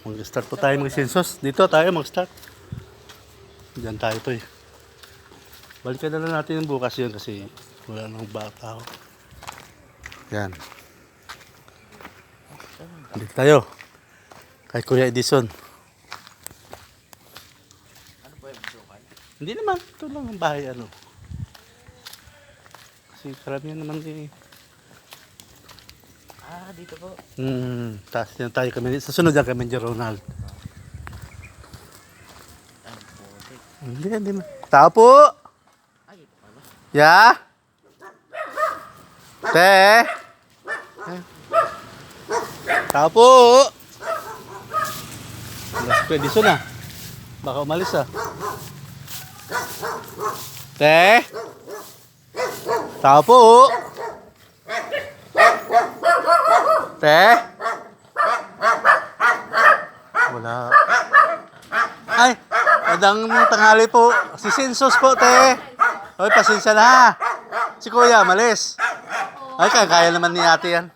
Mag-start po tayo mag-census. Dito tayo mag-start. Diyan tayo to eh. Balikan na lang natin yung bukas yun kasi wala nang bata ako. Yan. Dito tayo. Kay Kuya Edison. Ano po yung sukan? Hindi naman. Ito lang ang bahay ano. Kasi karamihan naman eh. Ah, dito po. Taas yan tayo kami. Sa sunod yan kami dyan, Ronald. Ang putik. Hindi man. Tao po! Ay, ito pala. Ya? Te? Tao po! Alas ko, Edison ah. Baka umalis ah. Te? Tao po! Te? Wala. Ay, madang tanghali po. Si Census po, te. Hoy, pasensya na ha. Si Kuya, malis. Ay, kaya naman ni ate yan.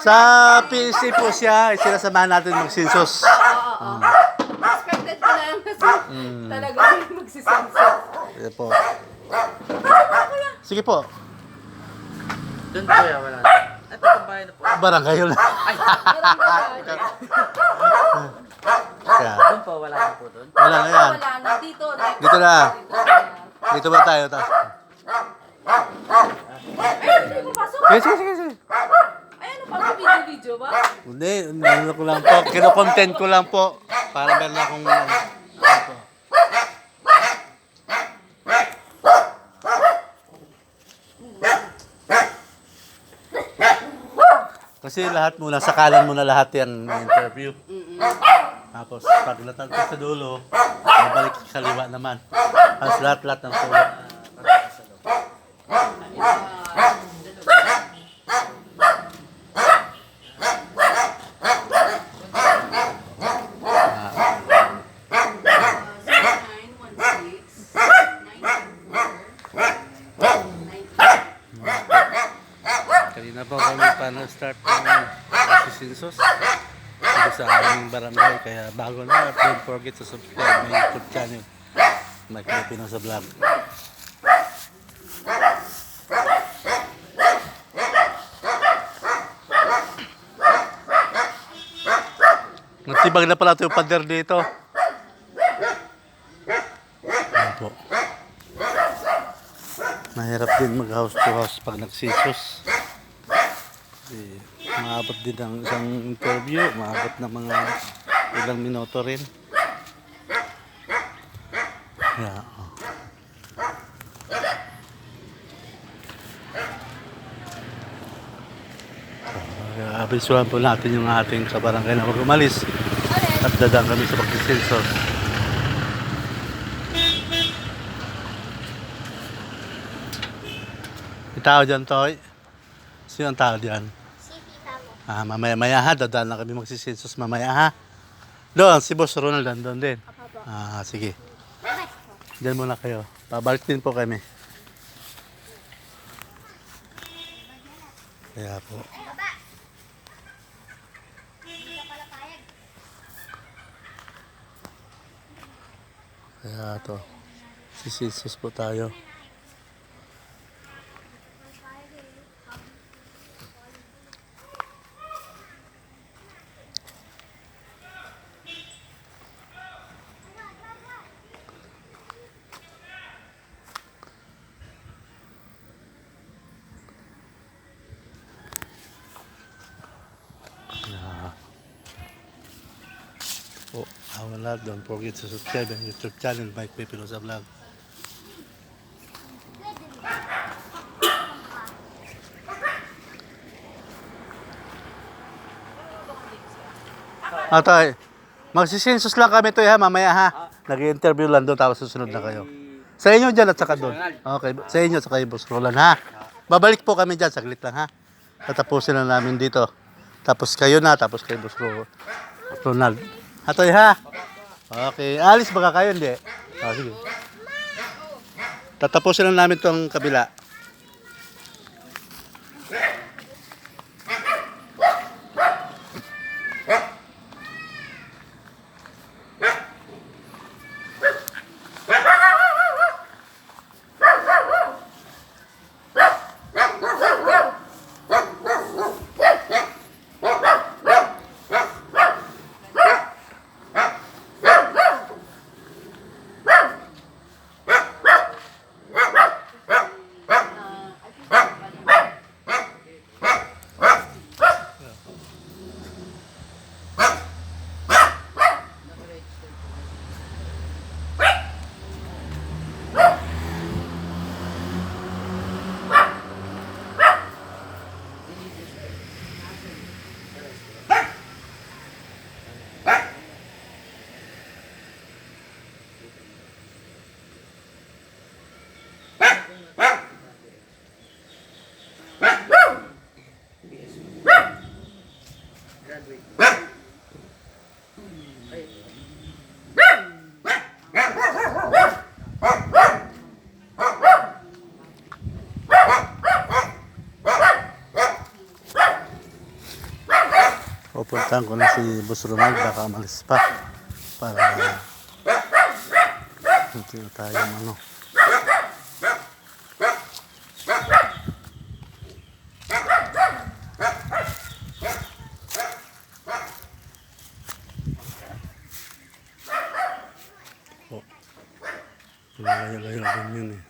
Sa PSC po siya, sinasamahan natin mag-census. Oo. Expected ko lang kasi talaga magsisense. Sige po. Sige po. Doon po yan, wala. Ito ang bahay na po. Barangay yun. Ay, Kaya, doon po, wala na po doon. wala na yan. Wala na dito. Next. Dito na. Dito ba tayo? Ay, hindi mo pasok. Sige. Ay, ano pa? Video ba? Hindi, ano ko lang po. Kino-content ko lang po. Para meron akong... Kasi lahat muna, sakalan muna lahat yan ng interview. Tapos pag natagpo sa dulo, babalik sa kaliwa naman. Tapos lahat ng sulat. Kanina po kami paano start ng census dito sa aming barangay. Kaya bago na, don't forget to subscribe my YouTube channel. Mike Lupino sa vlog. Natibag na pala ito yung pader dito. Ayan po. Mahirap din mag-house to house pag nag-census. Maabot din ng isang interview, maabot ng mga ilang minuto rin. Yeah. Abisuhan po natin yung ating kabarangay na huwag umalis at dadang kami sa pag-census. May tao dyan, Toy? Sino ang tao dyan? Mamaya-maya ha, dadaan na kami magsisensus mamaya ha. Doon, si Boss Ronald doon din. Sige. Diyan muna kayo. Pabalik din po kami. Kaya po. Kaya to. Sisensus po tayo. Wala, don't forget to subscribe ang YouTube channel, Mike Lupino sa vlog. Tay, magsisensus lang kami to ha, mamaya ha. Nag-interview lang doon, tapos susunod na kayo. Sa inyo dyan at saka doon. Okay, sa inyo at saka yung Boss Roland ha. Babalik po kami dyan, saglit lang ha. Tatapusin na namin dito. Tapos kayo na, tapos kayo Boss Ronald. Hatoy ha. Okay, alis baka kayo hindi? Sige. Tatapusin na namin tong kabila. Pupuntahan ko na si Boss Ronald, baka umalis pa. Para hindi na tayo ano. Oh. Layo-layo din yun eh.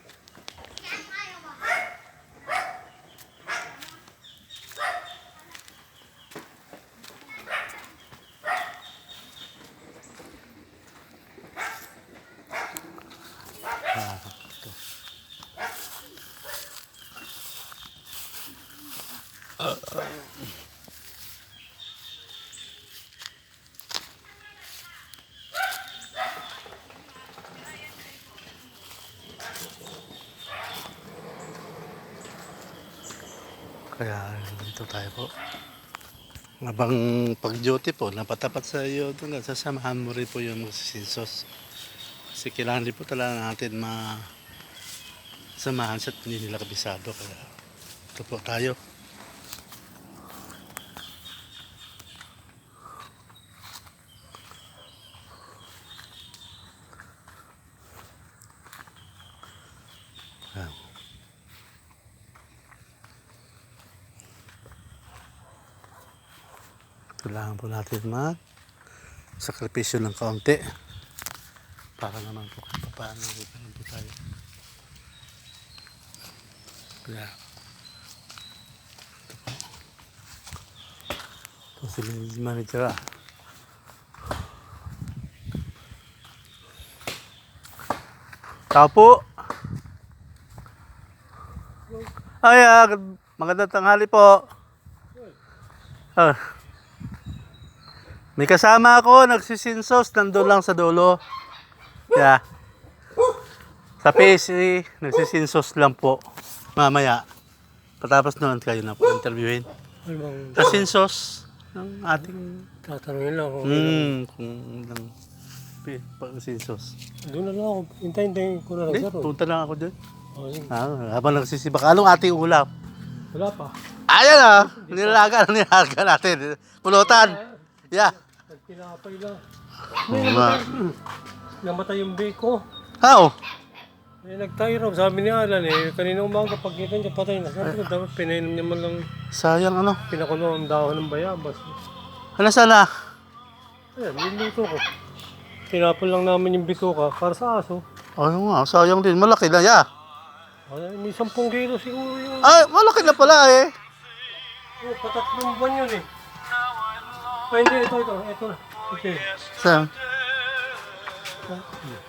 Kaya dito tayo po. Habang pag-duty po, napatapat sa iyo, sasamahan mo rin po yung magsisinsos. Kasi kailangan rin po talaga natin samahan sa hindi nila kabisado. Kaya ito po tayo. Ayan. Kailangan po natin sakripisyo ng kaunti para naman po kung paano ganun po tayo. Kaya ito si manager Tao po. Ay, magandang tanghali po. May kasama ako, nagsisinsos, nandun lang sa dulo. Yeah. Sa PSA, nagsisinsos lang po. Mamaya, patapos noon kayo na po interviewin. Sa sinsos ng ating... Tatanungin lang ako. Kung pag-sinsos. Doon na lang ako. Hintay-hintay ko na lang, Hindi, sir. punta lang ako dun. Oh, sige. Habang nagsisibak. Anong ating ulam? Wala pa. Ayan nilaga natin. Pulutan. Yeah. Nagpinapay lang. Oo nga. Namatay yung bake ko. How? Nag-tie-up. Sabi ni Alan kanina umaga pagkita niya patay na. Sabi ko dapat pinainom niya man lang Sayang ano. pinakulo ang dahon ng bayabas. Ano sana? Ayan, niluto ko. Tinapon lang namin yung bituka para sa aso. Ano nga, sayang din. Malaki na ya. May 10 kilo siguro yun. Ay, malaki na pala eh. Oh, patatlong buwan yun eh. Ay, hindi. Ito. Okay. Saan?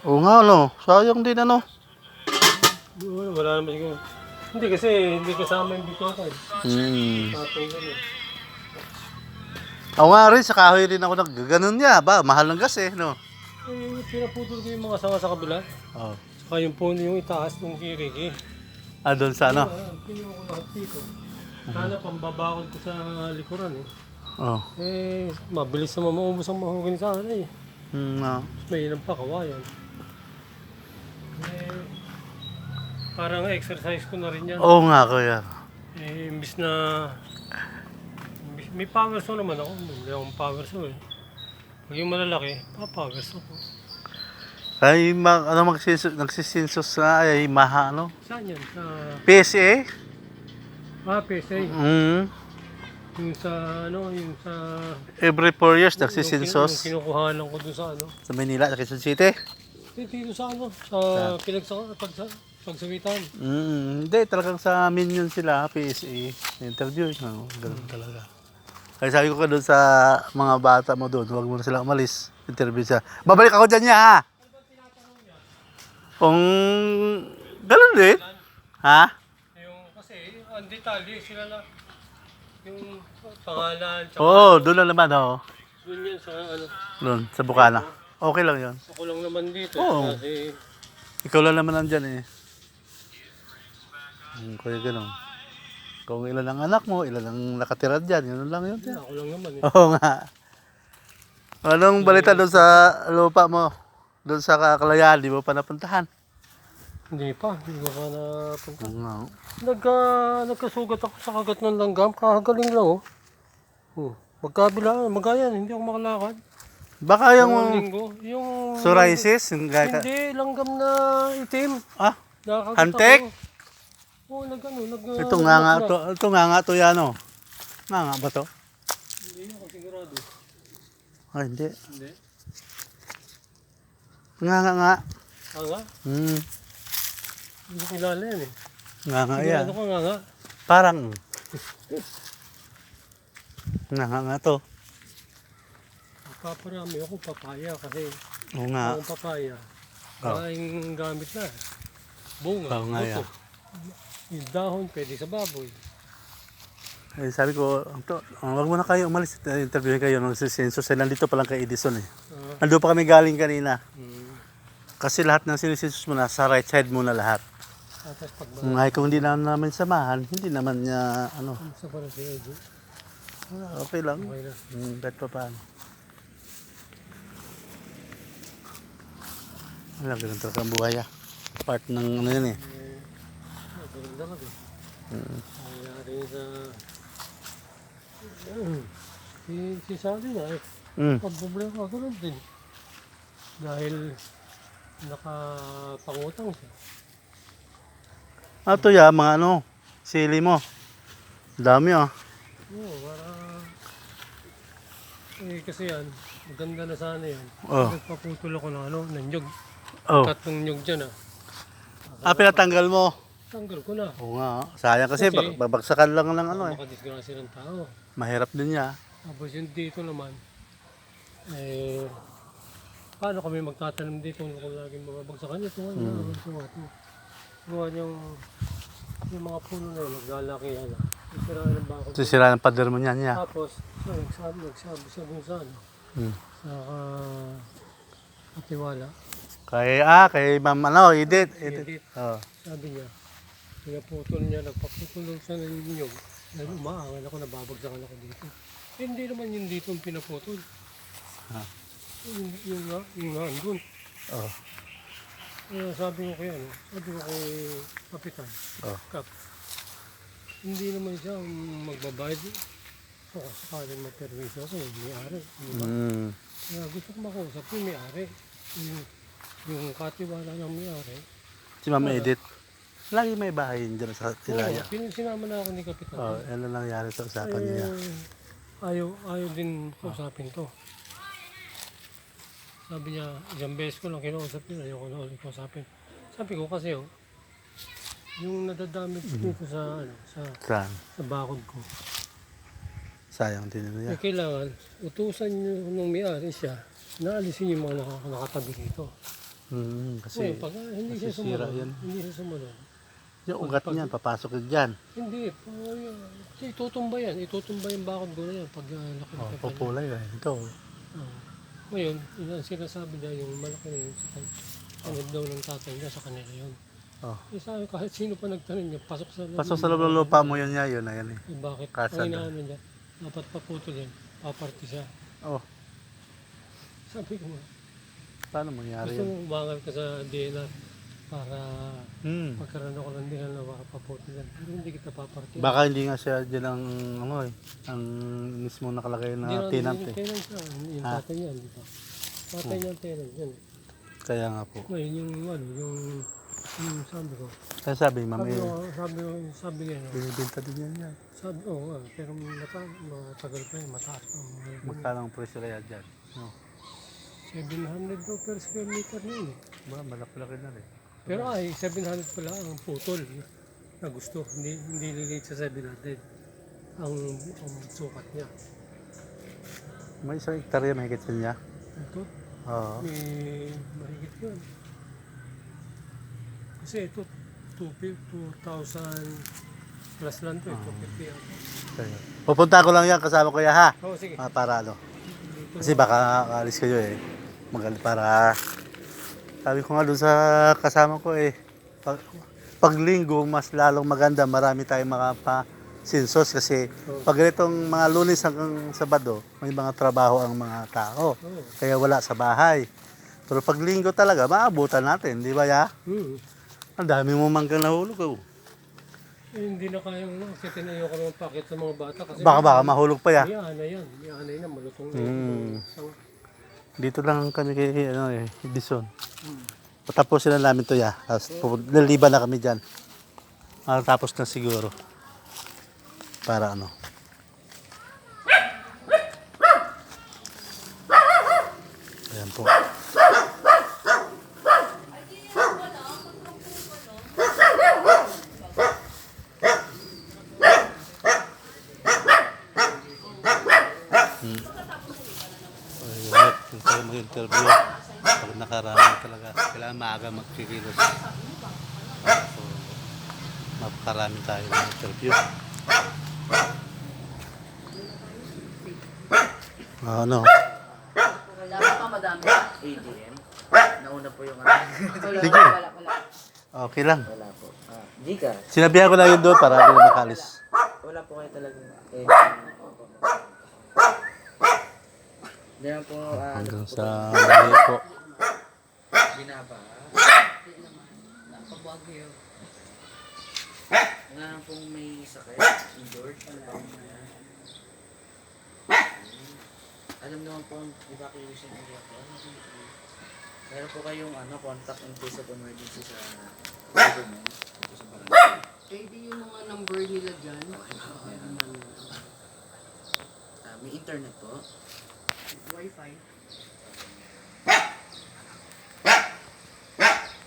Oo nga, ano. Sayang din, ano. Wala naman siguro. Hindi kasi, hindi kasama yung bituka eh. Tapos yun eh. Ako nga rin, sa kahoy rin ako naggaganon niya. Ba, mahal ng gas eh, no? Pinaputol ko yung mga sanga sa kabila. Oo. Saka yung puno yung itaas ng kiriki. Doon sa ano? Pinuha ko lahat dito. Sana pambabakod ko sa likuran eh. Oo. Mabilis naman maubos ang mahugin sana eh. No. May ilang pa kawayan. Parang exercise ko na rin yan. Oo nga, kuya. Imbis na... May power saw naman ako. Hindi akong power saw eh. Pag yung malalaki, power saw ko. Ay, nagsisinsos na, ay, maha, ano? Saan yan? Sa... PSA? PSA. Yung sa yung sa... Every 4 years, Yung nagsisinsos. kinukuhanan ko dun sa Sa Manila, sa Quezon City? Dito sa pagsawitan. Hindi, talagang sa amin yun sila, PSA. Interview, no? Ganun talaga. Kaya sabi ko ka doon sa mga bata mo doon, huwag mo na sila umalis. Interview siya. Babalik ako dyan niya, ha? Kung ganun din. Ha? Yung kasi, ang detalye, sila na yung pangalan, tsaka Oo, doon lang naman, oo. dun yan sa Doon, sa Bukana. Okay lang yun. ako lang naman dito. Oo. Kasi, Ikaw lang naman nandyan eh. Kaya ganun. Kung ilan ang anak mo, ilan ang nakatira dyan, yun lang yun. Ako lang naman eh. Oo nga. Anong balita doon sa lupa mo? Doon sa Kalayaan, di mo pa napuntahan? Hindi ko pa napunta. Oo nga. Nagkasugat ako sa kagat ng langgam, kakagaling lang oh. Magayan, hindi ako makalakad. Baka Yung yung linggo, yung... psoriasis, yung gaya Hindi, langgam na itim. Ah, Nakakagat Hantek? ako. Oo, ito nga to yan oh. Nga ba to? Hindi ako sigurado. Ay, hindi. Hindi. Nga. Nga? Hmm, Hindi ko kilala yan eh. nga yan. Sigurado ko nga. Parang. Nga to. Paparami ako papaya kasi Oo nga. ang papaya. Oh. Maraming gamit na. Bunga, Oo nga yan. buto. Yung dahon pwede sa baboy. Eh, sabi ko, wag mo na kayo umalis. Interview kayo ng sensus. Nandito pa lang kay Edison eh. Nandun pa kami galing kanina. Kasi lahat ng sinisensus mo na sa right side mo na lahat. Tapos pag Kung hindi namin samahan, hindi naman niya ano. sa para si Eddie, Okay lang. okay na. Kahit pa paano. Wala, ganun talaga ang buhay ah. Part ng ano yun eh. Ganun talaga. Nangyari sa... Si Sally na eh. Ang problema ganun din. Dahil nakapangutang siya. Ito ya, mga ano, sili mo. Dami ah. Oo, para... kasi yan, maganda na sana yan. Oh. Nagpaputol ako ng ano, ng nyug. Oh. Cut ng nyug dyan ah. Pinatanggal mo. Tanggal ko na. Oo nga. Sayang kasi, Kasi- babagsakan lang ng ano eh. Makadisgrasya ng tao. Mahirap din niya. Tapos yung dito naman, eh, paano kami magtatanim dito kung laging mababagsakan ito? Gawa yung mga puno na yun, naglalaki yan. Isiraan ng bakod. Sisira ng pader mo niyan niya. Tapos, so, nagsabi siya dun sa ano, sa Katiwala. Kay Ma'am ano, Edith. Edith. Oh. Sabi niya, pinaputol niya, nagpaputol siya ng inyong. Dahil umaangal ako, nababagsakan ako dito. Eh, hindi naman yung dito ang pinaputol. Yung nga, andun. Oh. Sabi ko kay Kapitan, Kap, hindi naman siya ang magbabayad. So, sakaling mapermiso ako, may-ari. Diba? Kaya gusto ko makausap yung may-ari. Yung katiwala ng may-ari. Si Ma'am Edith. Lagi may bahay yun dyan sa Tilaya. Sinama na ako ni Kapitan. Ano lang nangyari sa usapan niya. Ayaw din kausapin to. Sabi niya, isang beses ko lang kinausap yun, ayaw ko na ulit kausapin. Sabi ko kasi yung nadadamit dito sa Saan? sa bakod ko. Sayang din niya. Eh, kailangan, utusan nyo nung may-ari siya, naalisin yung mga nakatabi dito. Kasi Ngayon, pag hindi siya masisira sumunod, yan. hindi siya sumunod. Yung ugat niyan, papasok yun dyan. Hindi, itutumba yan. Itutumba yung bakod ko na yan pag laki ng pepe. Pupulay eh. Ito. Ngayon, yun ang sinasabi niya, yung malaki na yun, ano daw ng tatay niya sa kanila yun. Eh, sabi, kahit sino pa nagtanim niya, pasok sa loob. Pasok sa loob ng lupa mo yun niya, yun na yan eh. Eh, bakit? Kasada. Ang inaano niya, dapat paputol yan, paparty siya. Oh, Sabi ko nga, paano mangyari gusto yan? mo umangal ka sa DNR para magkaroon ako ng DNR na makapaputol yan. Pero hindi kita paparty. Baka hindi nga siya dyan ang, ano eh, ang mismo nakalagay na tenant eh. Tenant siya, yung tatay niya, di ba? Tatay niya ang tenant yan. Kaya nga po. Ngayon, yung sabi ko, Kaya sabi, mami, sabi niya, binibinta din yan yan. sabi, pero matagal pa yun, mataas pa. Magkano ang presyo kaya dyan? No. 700 daw per square meter na yun. Ba, malaki-laki na rin. Pero 700 pala ang putol na gusto, hindi lilit sa 700 ang sukat niya. May isang hektarya mahigit sa niya. Ito, Oo. may mahigit yun. Kasi ito, 2,000 plus lang to, 250 ako. Kaya. Pupunta ko lang yan kasama ko ya ha. Sige. Para ano. Kasi baka alis kayo eh. Para sabi ko nga doon sa kasama ko eh. Pag linggo mas lalong maganda, marami tayong Sensus kasi pag ganitong mga Lunes hanggang Sabado, may mga trabaho ang mga tao. Oo. Kaya wala sa bahay. Pero pag Linggo talaga, maabutan natin, di ba ya? Ang dami mo manggang nahulog. Oh. Eh, hindi na kayang kasi tinayo ko naman pakit sa mga bata kasi Baka mahulog pa ya. may anay yan. May anay na malutong na. Isang- Dito lang kami kay Edison. Patapusin na namin to ya. Tapos liliban na kami dyan. Tapos na siguro. Para ano. Ayan po. Ayun, kung tayo mag-interview, pag nakarami talaga, kailangan maaga magkikilos. So, mapakarami tayo ng interview. Ano? Dapat pa madami. ADM. Nauna po yung ano. Wala, Sige. wala. Okay lang. Wala po. Gcash. Sinabihan ko lang yun doon para hindi na makalis. Wala po kayo talagang ADM. Hindi na po Hanggang sa mali po. binaba. Napabagyo. Wala na pong may sakit. Injured. Alam naman po ang evacuation area po. Meron po kayong contact in case of emergency sa government. Sa barangay. Eh, di yung mga number nila dyan. May internet po. Wi-Fi.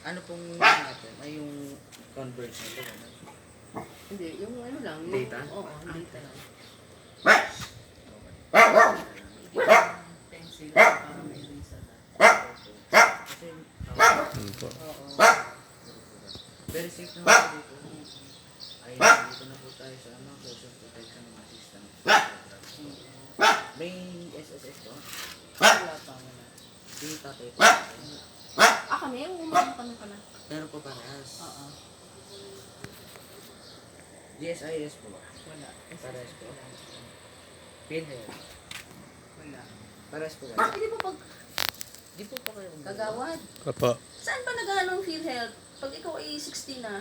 Ano pong natin? Ay yung conversion po. Hindi, yung ano lang. Yung, Data? Oo, data lang. Pencil para may erase na. Kasi very safe naman po dito. Ay, dito na po tayo sa social protection assistant. May SSS po. Wala pa, wala. Yung tatay po. Kami, umama kami pala. Meron po parehas. Oo. GSIS po. Wala. Parehas po. PhilHealth. Wala. Parehas po. Hindi po pag Di po pa kayo. kagawad. Opo. Saan ba nag-ano ang PhilHealth? Pag ikaw ay 16 na,